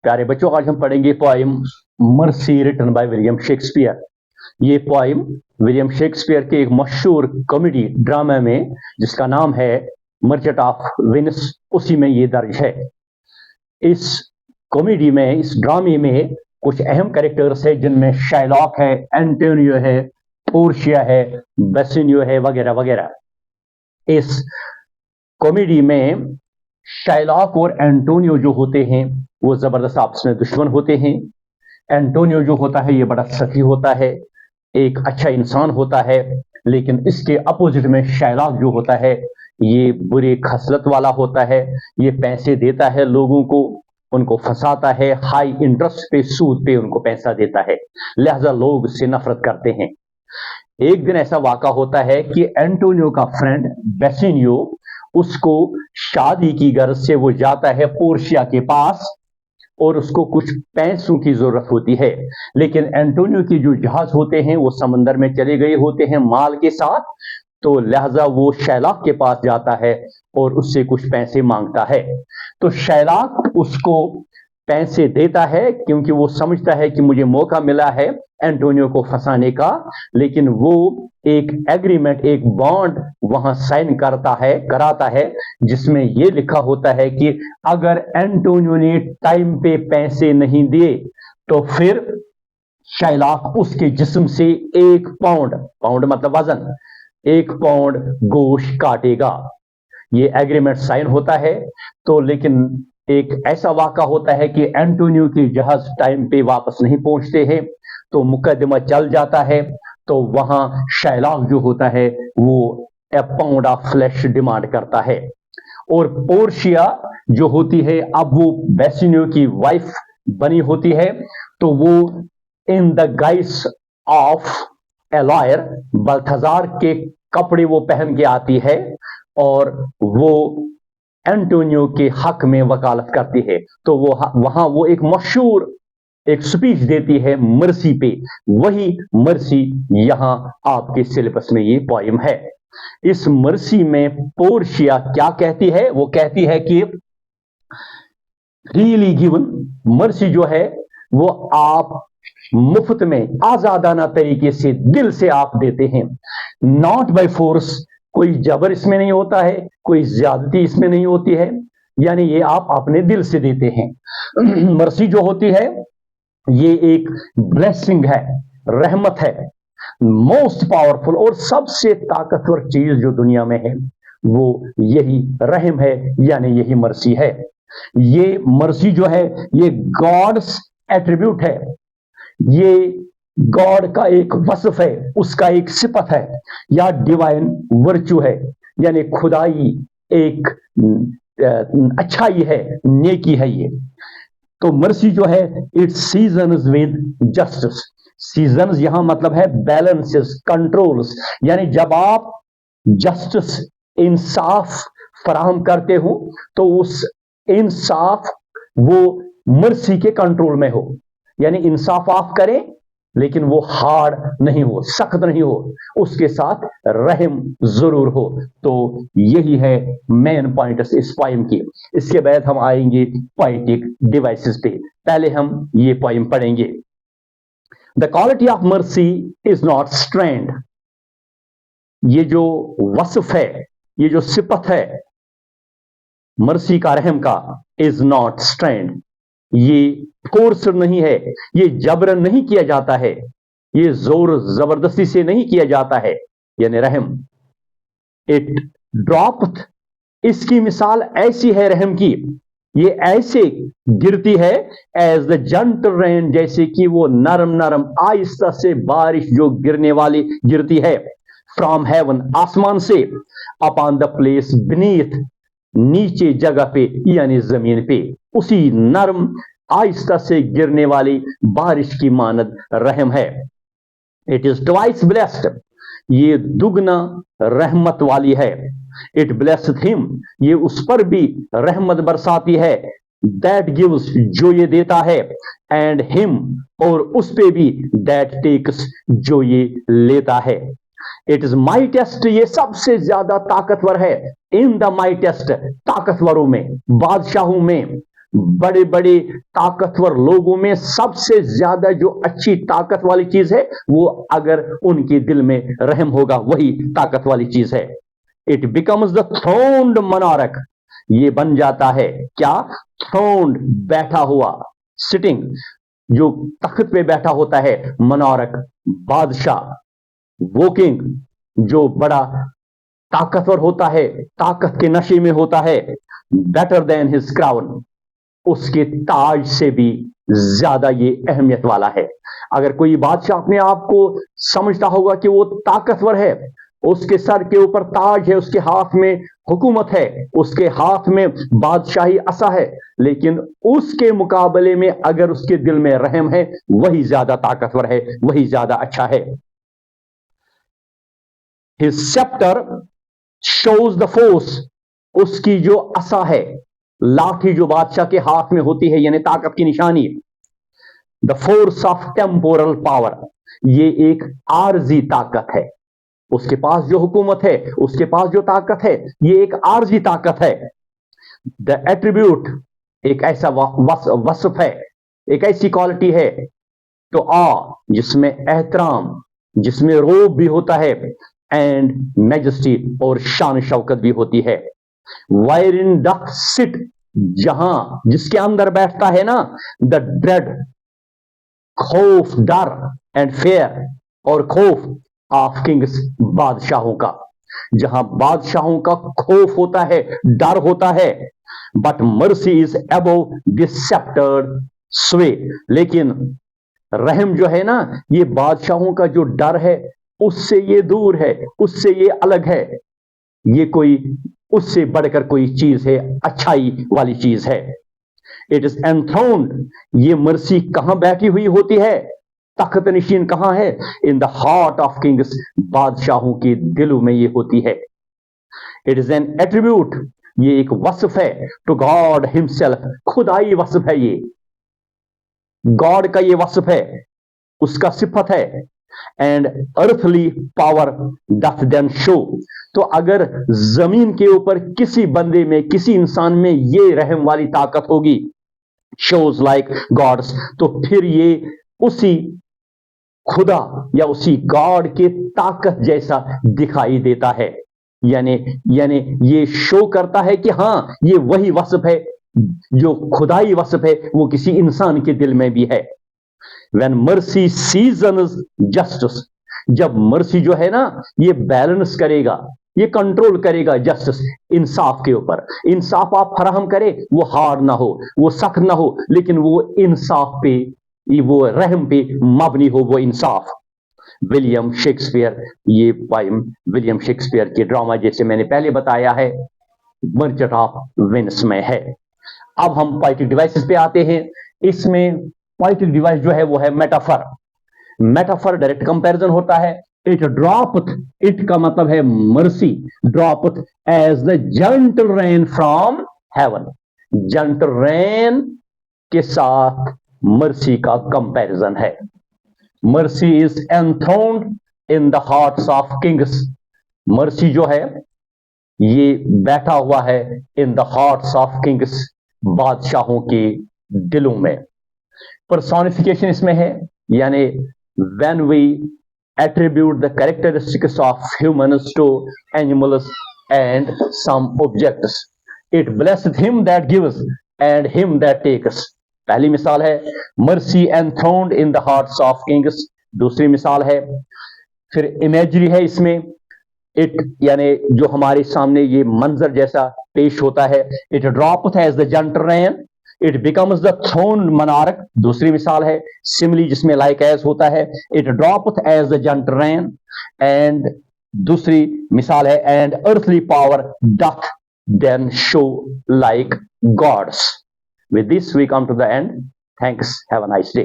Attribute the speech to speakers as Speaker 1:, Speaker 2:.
Speaker 1: प्यारे बच्चों, आज हम पढ़ेंगे poem mercy written by William Shakespeare. ये पोएम विलियम शेक्सपियर के एक मशहूर कॉमेडी ड्रामा में, जिसका नाम है मर्चेंट ऑफ वेनिस, उसी में ये दर्ज है। इस कॉमेडी में, इस ड्रामे में कुछ अहम कैरेक्टर्स है, जिनमें शाइलॉक है, एंटोनियो है, पोर्शिया है, बेसिनियो है, वगैरह वगैरह। इस कॉमेडी में शाइलॉक और एंटोनियो जो होते हैं वो जबरदस्त आपस में दुश्मन होते हैं। एंटोनियो जो होता है ये बड़ा सखी होता है, एक अच्छा इंसान होता है, लेकिन इसके अपोजिट में शाइलॉक जो होता है ये बुरी खसलत वाला होता है। ये पैसे देता है लोगों को, उनको फंसाता है, हाई इंटरेस्ट पे, सूद पे उनको पैसा देता है, लिहाजा लोग इससे नफरत करते हैं। एक दिन ऐसा वाक़ा होता है कि एंटोनियो का फ्रेंड बेसिनियो, उसको शादी की गर्ज से वो जाता है पोर्शिया के पास और उसको कुछ पैसों की जरूरत होती है। लेकिन एंटोनियो की जो जहाज होते हैं वो समंदर में चले गए होते हैं माल के साथ, तो लिहाजा वो शाइलॉक के पास जाता है और उससे कुछ पैसे मांगता है। तो शाइलॉक उसको पैसे देता है क्योंकि वो समझता है कि मुझे मौका मिला है एंटोनियो को फंसाने का। लेकिन वो एक एग्रीमेंट, एक बॉन्ड वहां साइन कराता है, जिसमें ये लिखा होता है कि अगर एंटोनियो ने टाइम पे पैसे नहीं दिए तो फिर शाइलॉक उसके जिस्म से 1 पाउंड मतलब वजन, 1 पाउंड गोश्त काटेगा। ये एग्रीमेंट साइन होता है। तो लेकिन एक ऐसा वाक़ा होता है कि एंटोनियो की जहाज टाइम पे वापस नहीं पहुंचते हैं, तो मुकदमा चल जाता है। तो वहां शाइलॉक जो होता है वो 1 पाउंड ऑफ फ्लैश डिमांड करता है। और पोर्शिया जो होती है, अब वो बेसिनियो की वाइफ बनी होती है, तो वो in the guys of a lawyer, Balthazar के कपड़े वो पहन के आती है और वो एंटोनियो के हक में वकालत करती है। तो वो वहां वो एक मशहूर एक स्पीच देती है मर्सी पे। वही मर्सी यहां आपके सिलेबस में ये पोएम है। इस मर्सी में पोर्शिया क्या कहती है? वो कहती है कि फ्रीली गिवन, मर्सी जो है वो आप मुफ्त में आजादाना तरीके से दिल से आप देते हैं, नॉट बाय फोर्स, कोई जबर इसमें नहीं होता है, कोई ज्यादती इसमें नहीं होती है, यानी ये आप अपने दिल से देते हैं। मर्सी जो होती है ये एक ब्लेसिंग है, रहमत है, मोस्ट पावरफुल और सबसे ताकतवर चीज जो दुनिया में है वो यही रहम है, यानी यही मर्सी है। ये मर्सी जो है ये गॉड्स एट्रीब्यूट है, ये गॉड का एक वस्फ है, उसका एक सिफत है, या डिवाइन वर्च्यू है, यानी खुदाई एक अच्छाई है, नेकी है ये। तो मर्सी जो है it seasons with justice. Seasons यहां मतलब है बैलेंसेस, कंट्रोल्स, यानी जब आप जस्टिस, इंसाफ फराहम करते हो तो उस इंसाफ वो मर्सी के कंट्रोल में हो, यानी इंसाफ आप करें लेकिन वो हार्ड नहीं हो, सख्त नहीं हो, उसके साथ रहम जरूर हो। तो यही है मेन पॉइंट इस पोएम की। इसके बाद हम आएंगे पोएटिक डिवाइसेस पे। पहले हम ये पोएम पढ़ेंगे। The quality of mercy is not strained. ये जो वस्फ है, ये जो सिफत है मर्सी का, रहम का, इज नॉट स्ट्रेंड, ये फोर्स नहीं है, ये जबरन नहीं किया जाता है, ये जोर जबरदस्ती से नहीं किया जाता है, यानी रहम। इट ड्रॉप्ड, इसकी मिसाल ऐसी है रहम की, ये ऐसे गिरती है एज द जंटल रेन, जैसे कि वो नरम नरम आहिस्ता से बारिश जो गिरने वाली गिरती है, फ्रॉम हेवन, आसमान से, अपॉन द प्लेस बीनीथ, नीचे जगह पे यानी जमीन पे, उसी नरम आहिस्ता से गिरने वाली बारिश की मानद रहम है। इट इज ट्वाइस ब्लेस्ड, ये दुगना रहमत वाली है। इट ब्लेस्ड हिम, ये उस पर भी रहमत बरसाती है, दैट गिव्स, जो ये देता है, एंड हिम, और उस पे भी, दैट टेक्स, जो ये लेता है। इट इज माइटेस्ट, ये सबसे ज्यादा ताकतवर है, इन द माइटेस्ट, ताकतवरों में, बादशाहों में, बड़े बड़े ताकतवर लोगों में सबसे ज्यादा जो अच्छी ताकत वाली चीज है वो अगर उनके दिल में रहम होगा वही ताकत वाली चीज है. It becomes the throned monarch. ये बन जाता है क्या? थ्रोन्ड, बैठा हुआ, सिटिंग, जो तख्त पे बैठा होता है, मोनार्क, बादशाह. वोकिंग, जो बड़ा ताकतवर होता है, ताकत के नशे में होता है. बेटर देन हिज क्राउन, उसके ताज से भी ज्यादा ये अहमियत वाला है. अगर कोई बादशाह अपने आप को समझता होगा कि वो ताकतवर है, उसके सर के ऊपर ताज है, उसके हाथ में हुकूमत है, उसके हाथ में बादशाही असा है, लेकिन उसके मुकाबले में अगर उसके दिल में रहम है, वही ज्यादा ताकतवर है, वही ज्यादा अच्छा है. His scepter shows the force, उसकी जो असा है, लाठी जो बादशाह के हाथ में होती है, यानी ताकत की निशानी. The force of temporal power, ये एक आरजी ताकत है. उसके पास जो हुकूमत है, उसके पास जो ताकत है, ये एक आरजी ताकत है. द एट्रीब्यूट, एक ऐसा वस्फ है, एक ऐसी क्वालिटी है, तो जिसमें एहतराम, जिसमें रोब भी होता है, एंड मैजेस्टी, और शान शौकत भी होती है. वायर इन डथ सिट, जहां, जिसके अंदर बैठता है ना, द ड्रेड, खौफ, डर, एंड फेयर, और खौफ ऑफ किंग्स, बादशाहों का, जहां बादशाहों का खौफ होता है, डर होता है. But mercy is above this sceptred sway, लेकिन रहम जो है ना, ये बादशाहों का जो डर है उससे ये दूर है, उससे ये अलग है. ये कोई उससे बढ़कर कोई चीज है, अच्छाई वाली चीज है. इट इज एनथ्रोन्ड, ये मर्सी कहां बैठी हुई होती है, तख्त नशीन कहां है? In the heart of kings, बादशाहों के दिलों में ये होती है. इट इज एन एट्रीब्यूट, ये एक वस्फ है, टू गॉड हिमसेल्फ, खुदाई वस्फ है, ये गॉड का ये वस्फ है, उसका सिफत है. And earthly power doth then show, तो अगर जमीन के ऊपर किसी बंदे में, किसी इंसान में ये रहम वाली ताकत होगी, शोज लाइक गॉड्स, तो फिर ये उसी खुदा या उसी गॉड के ताकत जैसा दिखाई देता है. यानी ये शो करता है कि हां, ये वही वस्फ है, जो खुदाई वस्फ है, वो किसी इंसान के दिल में भी है. When mercy seasons justice, जब मर्सी जो है ना, ये बैलेंस करेगा, ये कंट्रोल करेगा जस्टिस, इंसाफ के ऊपर. इंसाफ आप फराहम करे, वो हार्ड ना हो, वो सख्त ना हो, लेकिन वो इंसाफ पे, वो रहम पे मबनी हो, वो इंसाफ. विलियम शेक्सपियर, ये पोएम विलियम शेक्सपियर के ड्रामा, जैसे मैंने पहले बताया है, मर्चेंट ऑफ वेनिस में है. अब हम पोएटिक डिवाइसेस पे आते हैं. इसमें पोएटिक डिवाइस जो है वो है मेटाफर. मेटाफर डायरेक्ट कंपैरिजन होता है. इट ड्रॉपथ, इट का मतलब है mercy, droppeth as the gentle rain from heaven. Gentle rain के साथ मर्सी का कंपैरिजन है. Mercy is enthroned in the hearts of kings. Mercy जो है ये बैठा हुआ है in the hearts of kings, बादशाहों के दिलों में. पर्सोनिफिकेशन इसमें है, यानी when we attribute the characteristics of humans to animals and some objects, it blesseth him that gives and him that takes. पहली मिसाल है mercy enthroned in the hearts of kings. दूसरी मिसाल है, फिर इमेजरी है इसमें, इट यानी जो हमारे सामने ये मंजर जैसा पेश होता है. It droppeth as the gentle rain, it becomes the throned monarch. दूसरी मिसाल है सिमिली, जिसमें लाइक एज होता है. It droppeth as the gentle rain. And दूसरी मिसाल है and earthly power doth then show like gods. With this we come to the end. Thanks. Have a nice day.